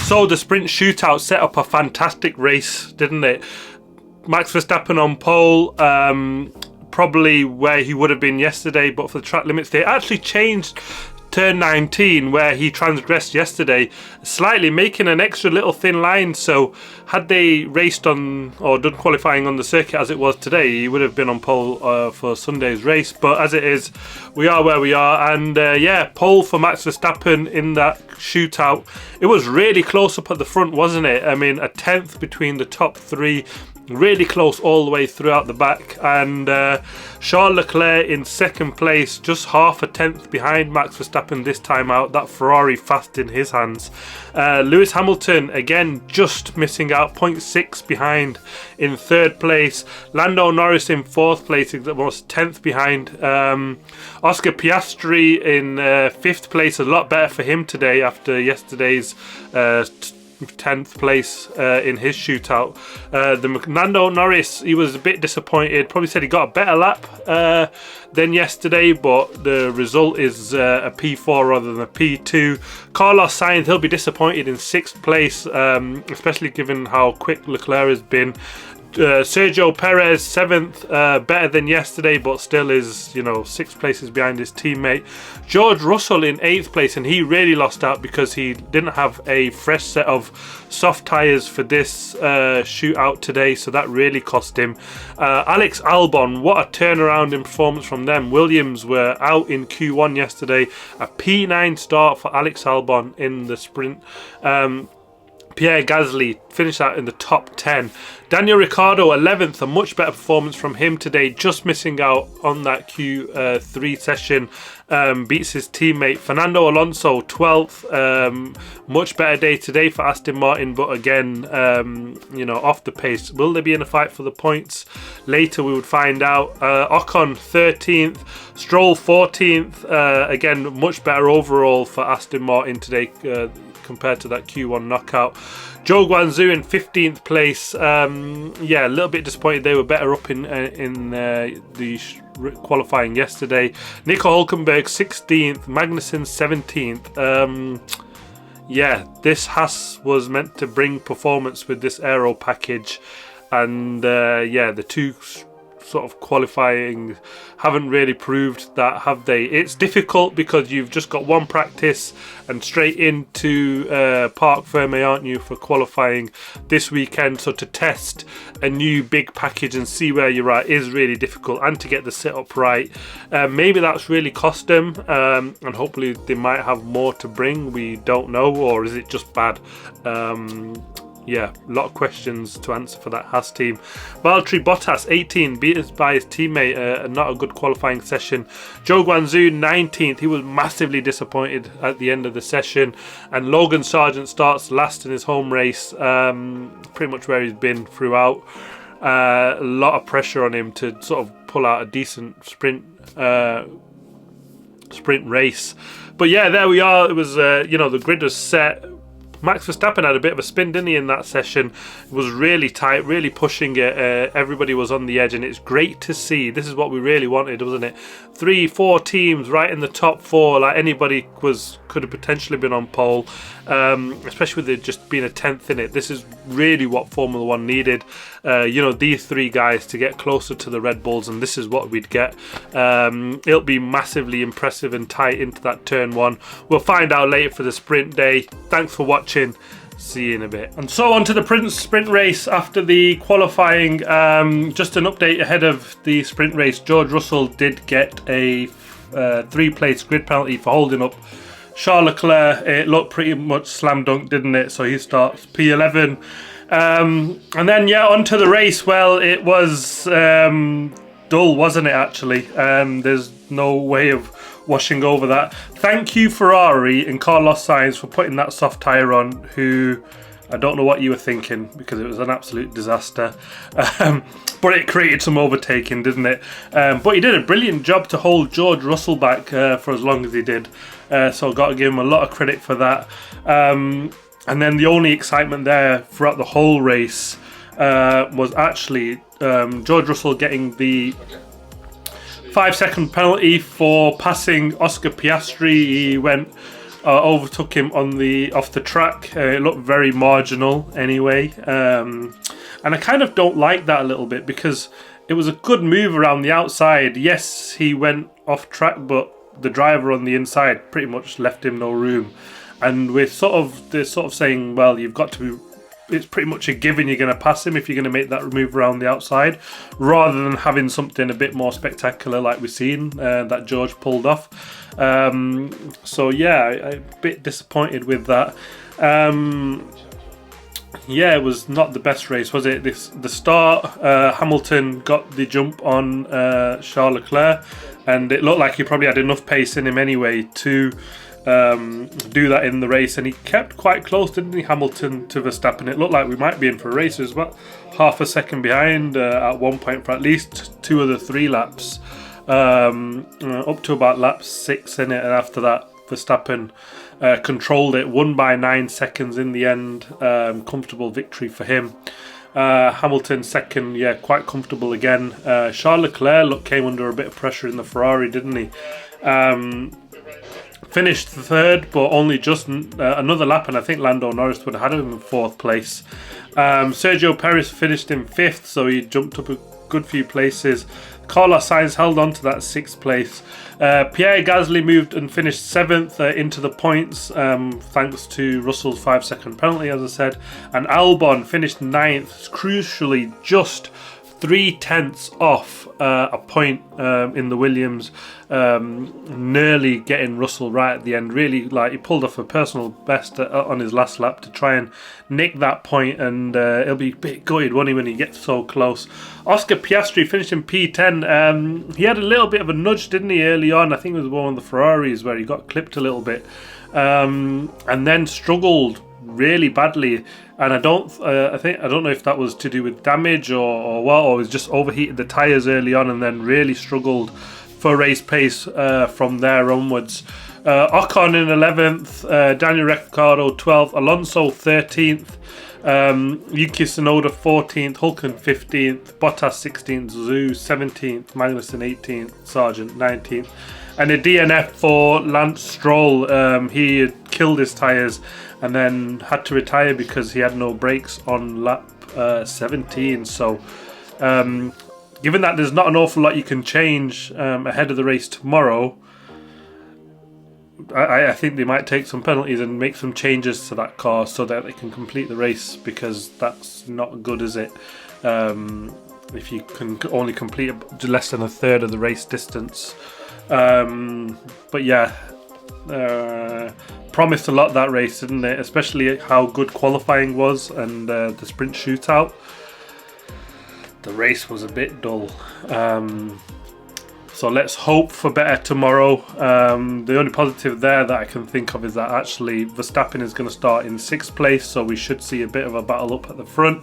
So the sprint shootout set up a fantastic race, didn't it? Max Verstappen on pole, probably where he would have been yesterday, but for the track limits they actually changed turn 19 where he transgressed yesterday slightly, making an extra little thin line. So had they raced on or done qualifying on the circuit as it was today, he would have been on pole for Sunday's race. But as it is, we are where we are, and yeah, pole for Max Verstappen in that shootout. It was really close up at the front, wasn't it? I mean, a tenth between the top three, really close all the way throughout the back, and Charles Leclerc in second place, just half a tenth behind Max Verstappen this time out. That Ferrari fast in his hands. Lewis Hamilton again just missing out, 0.6 behind in third place. Lando Norris in fourth place, almost 10th behind. Oscar Piastri in fifth place, a lot better for him today after yesterday's 10th place in his shootout. The Lando Norris, he was a bit disappointed, probably said he got a better lap than yesterday, but the result is a P4 rather than a P2. Carlos Sainz, he'll be disappointed in 6th place, especially given how quick Leclerc has been. Sergio Perez 7th, better than yesterday, but still is, 6 places behind his teammate. George Russell in 8th place, and he really lost out because he didn't have a fresh set of soft tyres for this shootout today, so that really cost him. Alex Albon, what a turnaround in performance from them. Williams were out in Q1 yesterday. A P9 start for Alex Albon in the sprint. Pierre Gasly finished out in the top 10. Daniel Ricciardo 11th, a much better performance from him today, just missing out on that Q3 session. Beats his teammate Fernando Alonso 12th. Much better day today for Aston Martin, but again, off the pace. Will they be in a fight for the points? Later we would find out. Ocon 13th, Stroll 14th. Again, much better overall for Aston Martin today compared to that Q1 knockout. Zhou Guanyu in 15th place. Yeah, a little bit disappointed. They were better up in the qualifying yesterday. Nico Hülkenberg 16th, Magnussen 17th. Yeah, this Haas was meant to bring performance with this aero package, and yeah, the two sort of qualifying haven't really proved that, have they? It's difficult because you've just got one practice and straight into Parc Fermé, aren't you, for qualifying this weekend. So to test a new big package and see where you're at is really difficult, and to get the setup right. Maybe that's really cost them, and hopefully they might have more to bring. We don't know, or is it just bad? Yeah, a lot of questions to answer for that Haas team. Valtteri Bottas 18, beaten by his teammate, not a good qualifying session. Zhou Guanyu 19th, he was massively disappointed at the end of the session. And Logan Sargent starts last in his home race, pretty much where he's been throughout. A lot of pressure on him to sort of pull out a decent sprint race. But yeah, there we are. It was, the grid was set. Max Verstappen had a bit of a spin, didn't he, in that session? It was really tight, really pushing it. Everybody was on the edge, and it's great to see. This is what we really wanted, wasn't it? 3-4 teams right in the top 4. Like, anybody could have potentially been on pole, especially with it just being a 10th in it. This is really what Formula 1 needed. These 3 guys to get closer to the Red Bulls, and this is what we'd get. It'll be massively impressive and tight into that turn 1. We'll find out later for the sprint day. Thanks for watching. See you in a bit. And so on to the sprint race after the qualifying. Just an update ahead of the sprint race. George Russell did get a 3-place grid penalty for holding up Charles Leclerc. It looked pretty much slam dunk, didn't it? So he starts P11. And then, yeah, on to the race. Well, it was dull, wasn't it, actually? There's no way of washing over that. Thank you, Ferrari and Carlos Sainz, for putting that soft tyre on, who I don't know what you were thinking, because it was an absolute disaster. But it created some overtaking, didn't it? But he did a brilliant job to hold George Russell back for as long as he did. So I've got to give him a lot of credit for that. And then the only excitement there throughout the whole race was actually George Russell getting the 5-second penalty for passing Oscar Piastri. He went overtook him on off the track. It looked very marginal anyway, and I kind of don't like that a little bit, because it was a good move around the outside. Yes, he went off track, but the driver on the inside pretty much left him no room. And they're sort of saying, well, you've got to be, it's pretty much a given you're going to pass him if you're going to make that move around the outside, rather than having something a bit more spectacular like we've seen that George pulled off. So yeah, I'm a bit disappointed with that. Yeah, it was not the best race, was it? The start, Hamilton got the jump on Charles Leclerc, and it looked like he probably had enough pace in him anyway to do that in the race, and he kept quite close, didn't he, Hamilton, to Verstappen? It looked like we might be in for a race. It was about half a second behind at one point for at least 2 of the 3 laps, up to about lap 6 in it, and after that Verstappen controlled it, won by 9 seconds in the end. Comfortable victory for him. Hamilton second, yeah, quite comfortable again. Charles Leclerc came under a bit of pressure in the Ferrari, didn't he? Finished third, but only just another lap, and I think Lando Norris would have had him in 4th place. Sergio Perez finished in 5th, so he jumped up a good few places. Carlos Sainz held on to that 6th place. Pierre Gasly moved and finished 7th into the points, thanks to Russell's 5-second penalty, as I said. And Albon finished 9th, crucially just 3/10 off a point in the Williams, nearly getting Russell right at the end. Really, like, he pulled off a personal best on his last lap to try and nick that point, and he'll be a bit gutted, won't he, when he gets so close. Oscar Piastri finished in P10. He had a little bit of a nudge, didn't he, early on? I think it was one of the Ferraris where he got clipped a little bit, and then struggled really badly. And I don't know if that was to do with damage or what, or was just overheated the tyres early on, and then really struggled for race pace from there onwards. Ocon in 11th, Daniel Ricciardo 12th, Alonso 13th, Yuki Tsunoda 14th, Hulken 15th, Bottas 16th, Zhu 17th, Magnussen 18th, Sargent 19th. And a DNF for Lance Stroll. He had killed his tyres and then had to retire because he had no brakes on lap 17. So, given that there's not an awful lot you can change ahead of the race tomorrow, I think they might take some penalties and make some changes to that car so that they can complete the race, because that's not good, is it? If you can only complete less than a third of the race distance. But yeah, promised a lot that race, didn't it? Especially how good qualifying was, and the sprint shootout. The race was a bit dull. So let's hope for better tomorrow. The only positive there that I can think of is that actually Verstappen is going to start in 6th place, so we should see a bit of a battle up at the front.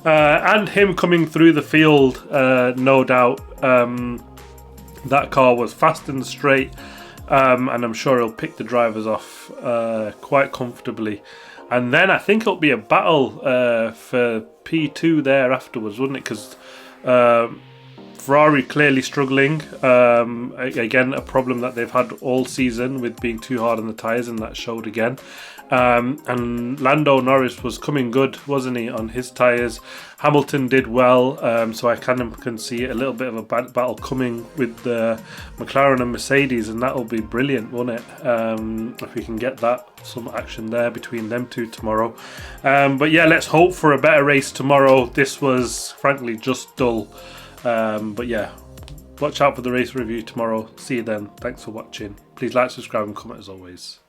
And him coming through the field, no doubt. That car was fast and straight, and I'm sure he'll pick the drivers off quite comfortably. And then I think it'll be a battle for P2 there afterwards, wouldn't it? Because Ferrari clearly struggling. Again, a problem that they've had all season with being too hard on the tyres, and that showed again. And Lando Norris was coming good, wasn't he, on his tyres. Hamilton did well, so I kind of can see a little bit of a battle coming with the McLaren and Mercedes, and that'll be brilliant, won't it? If we can get some action there between them two tomorrow. But yeah, let's hope for a better race tomorrow. This was frankly just dull. But yeah, watch out for the race review tomorrow. See you then. Thanks for watching. Please like, subscribe and comment as always.